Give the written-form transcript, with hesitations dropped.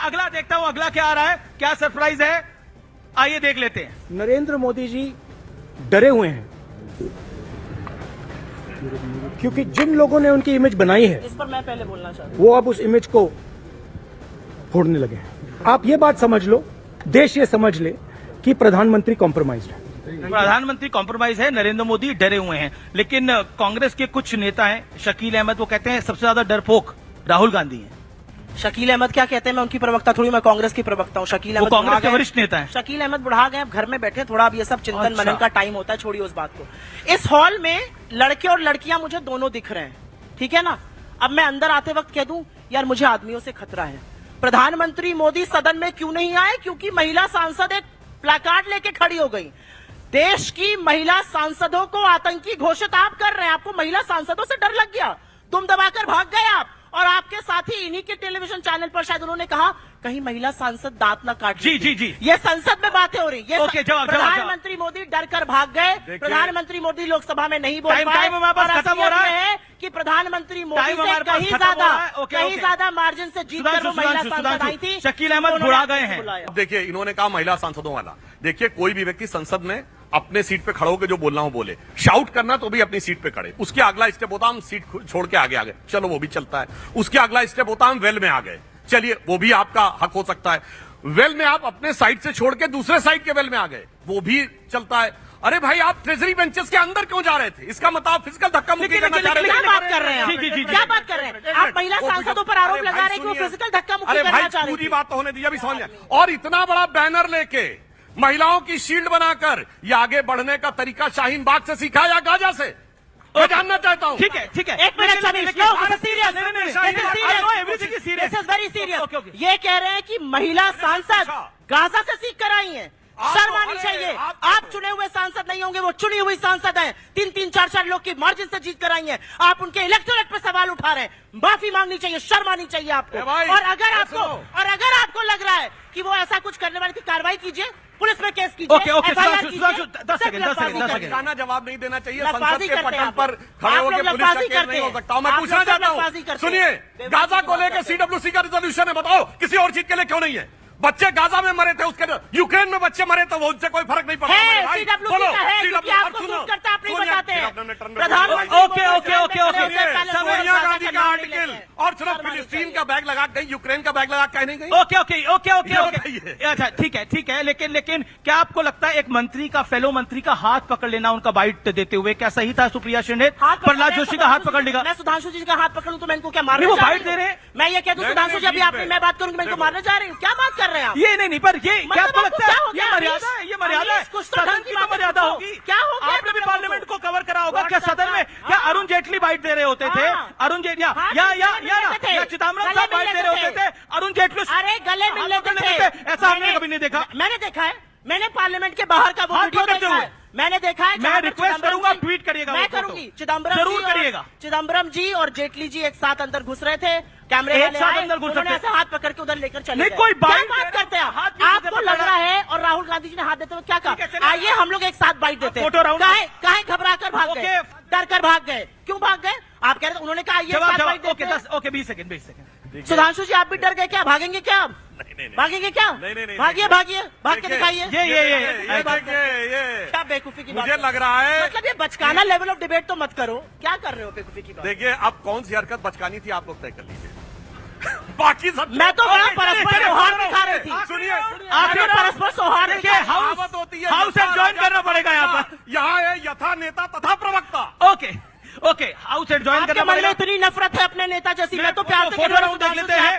अगला देखता हूं, अगला क्या आ रहा है, क्या सरप्राइज है, आइए देख लेते हैं। नरेंद्र मोदी जी डरे हुए हैं क्योंकि जिन लोगों ने उनकी इमेज बनाई है, इस पर मैं पहले बोलना चाहता हूं, वो अब उस इमेज को फोड़ने लगे हैं। आप ये बात समझ लो, देश ये समझ ले कि प्रधानमंत्री कॉम्प्रोमाइज्ड है। प्रधानमंत्री कॉम्प्रोमाइज है, नरेंद्र मोदी डरे हुए हैं। लेकिन कांग्रेस के कुछ नेता हैं, शकील अहमद, वो कहते हैं सबसे ज्यादा डरपोक राहुल गांधी हैं। शकील अहमद क्या कहते हैं? मैं उनकी प्रवक्ता थोड़ी, मैं कांग्रेस की प्रवक्ता हूँ। शकील अहमद कांग्रेस के बुढ़ा गए। वरिष्ठ नेता हैं। शकील अहमद बुढ़ा गए, अब घर में बैठे, थोड़ा अब ये सब चिंतन अच्छा। मनन का टाइम होता है, छोड़िए उस बात को। इस हॉल में लड़के और लड़कियां मुझे दोनों दिख रहे हैं, ठीक है ना। अब मैं अंदर आते वक्त कह दूं यार मुझे आदमियों से खतरा है। प्रधानमंत्री मोदी सदन में क्यों नहीं आए? क्योंकि महिला सांसद एक प्लाकार्ड लेके खड़ी हो गई। देश की महिला सांसदों को आतंकी घोषित आप कर रहे हैं। आपको महिला सांसदों से डर लग गया, तुम दबाकर भाग गए आप। और आपके साथी इन्हीं के टेलीविजन चैनल पर शायद उन्होंने कहा कहीं महिला सांसद दांत ना काट। जी। ये संसद में बातें हो रही। ये ओके, जवाब। प्रधानमंत्री मोदी डर कर भाग गए। प्रधानमंत्री मोदी लोकसभा में नहीं बोल पाए। खत्म हो रहा है कि प्रधानमंत्री मोदी से कहीं ज्यादा मार्जिन से जीत कर वो महिला सांसद आई थी। शकील अहमद बुढ़ा गए हैं। देखिए, इन्होंने कहा महिला सांसदों वाला। देखिए, कोई भी व्यक्ति संसद में अपने सीट पे खड़े होकर जो बोलना हो बोले, शाउट करना तो भी अपनी सीट पे खड़े। उसके अगला स्टेप होता हम सीट छोड़ के आगे आ गए, चलो वो भी चलता है। उसके अगला स्टेप होता हम वेल में आ गए, चलिए वो भी आपका हक हो सकता है। वेल में आप अपने साइड से छोड़ के दूसरे साइड के वेल में आ गए, वो भी चलता है। अरे भाई, आप ट्रेजरी बेंचेस के अंदर क्यों जा रहे थे? इसका मतलब फिजिकल धक्का मुक्की करना चाह रहे थे। क्या बात कर रहे हैं? जी। क्या बात कर रहे हैं आप? महिला सांसदों पर आरोप लगा रहे हैं कि वो फिजिकल धक्का मुक्की करना चाह रहे थे। पूरी बात तो होने दीजिए, अभी समझ जाए। और इतना बड़ा बैनर लेके महिलाओं की शील्ड बनाकर ये आगे बढ़ने का तरीका शाहीन बाग से सीखा या गाजा से, मैं जानना चाहता हूँ। ठीक है। एक मिनट, वेरी सीरियस। ये कह रहे हैं कि महिला सांसद गाजा से सीख कर आई हैं। शर्म आनी चाहिए। आप चुने हुए सांसद नहीं होंगे, वो चुनी हुई सांसद हैं। 3-3, 4-4 लोग की मार्जिन से जीत कर आई हैं। आप उनके इलेक्टोरेट पे सवाल उठा रहे हैं। माफी मांगनी चाहिए, शर्म आनी चाहिए आपको। और अगर आपको लग रहा है कि वो ऐसा कुछ करने वाली थी, कार्रवाई कीजिए, पुलिस में केस कीजिए। Okay, 10 second. गाना जवाब नहीं देना चाहिए। संसद के पटल पर खड़े होकर पुलिस का केस नहीं हो सकता। मैं पूछना चाहता हूँ, सुनिए, गाजा को लेकर CWC का रिजोल्यूशन है, बताओ किसी और चीज के लिए क्यों नहीं है? बच्चे गाजा में मरे थे, उसके यूक्रेन में बच्चे मरे थे, वो उनसे कोई फर्क नहीं पड़ता। सोनिया गांधी का आर्टिकल और सिर्फ फिलिस्तीन का बैग लगा कहीं यूक्रेन का बैग लगा कहीं नहीं गई। ओके। अच्छा, ठीक है। लेकिन क्या आपको लगता है एक मंत्री का, फेलो मंत्री का हाथ पकड़ लेना, उनका बाइट देते हुए, क्या सही था? सुप्रिया श्रीनेत प्रहलाद जोशी का हाथ पकड़ लेगा। मैं सुधांशु जी का हाथ पकड़ूं तो मैं इनको क्या मारने? वो बाइट दे रहे हैं। मैं ये कह दूं सुधांशु जी, अभी आपने मैं बात करूंगी, मैं इनको मारने जा रही हूँ? क्या बात कर रहे हैं आप? ये नहीं, पर ये क्या आपको लगता है? ये मर्यादा है, कुछ सदन की तो मर्यादा होगी। क्या हो गया? आपने भी पार्लियामेंट को कवर करा होगा। क्या सदन में क्या अरुण जेटली बाइट दे रहे होते थे? अरुण जेटली या चिदम्बरम साहब बाइट दे रहे होते थे? अरुण जेटली अरे गले मिल लेते थे, ऐसा हमने कभी नहीं देखा। मैंने देखा है, मैंने पार्लियामेंट के बाहर का वो वीडियो देखा है, मैंने देखा है। मैं रिक्वेस्ट करूंगा, ट्वीट करिएगा। मैं करूंगी। चिदम्बरम जरूर करिएगा। चिदम्बरम जी और जेटली जी एक साथ अंदर घुस रहे थे, कैमरे वाले आए, उन्होंने ऐसे हाथ पकड़ के उधर लेकर चले गए। कोई बात करते हैं आपको लग रहा है? और राहुल गांधी जी ने हाथ देते हुए क्या कहा? आइए हम लोग एक साथ बाइट देते हैं। काहे घबरा कर भाग गए, डर कर भाग गए? क्यों भाग गए? आप कह रहे थे, उन्होंने कहा आइए साथ बाइट देते हैं। 20 सेकंड। सुधांशु जी, आप भी डर गए क्या? भागेंगे क्या? भागेंगे क्या? भागिए, भाग के दिखाइए। ये क्या बेवकूफी की बात? मुझे लग रहा है, मतलब ये बचकाना लेवल ऑफ डिबेट तो मत करो। क्या कर रहे हो बेवकूफी की बात? देखिए, अब कौन सी हरकत बचकानी थी आप लोग तय कर लीजिए। बाकी सब मैं तो बड़ा परस्पर सौहार्द दिखा रही थी। सुनिए, आपने परस्पर सौहार्द दिखाया। कहावत होती है, हाउस एंड ज्वाइन करना पड़ेगा यहाँ पर। यहाँ है यथा नेता तथा प्रवक्ता। ओके, हाउस एंड ज्वाइन करना पड़ेगा। इतनी नफरत है अपने नेता जैसी। मैं तो प्यार से फोटो राउंड देख लेते हैं।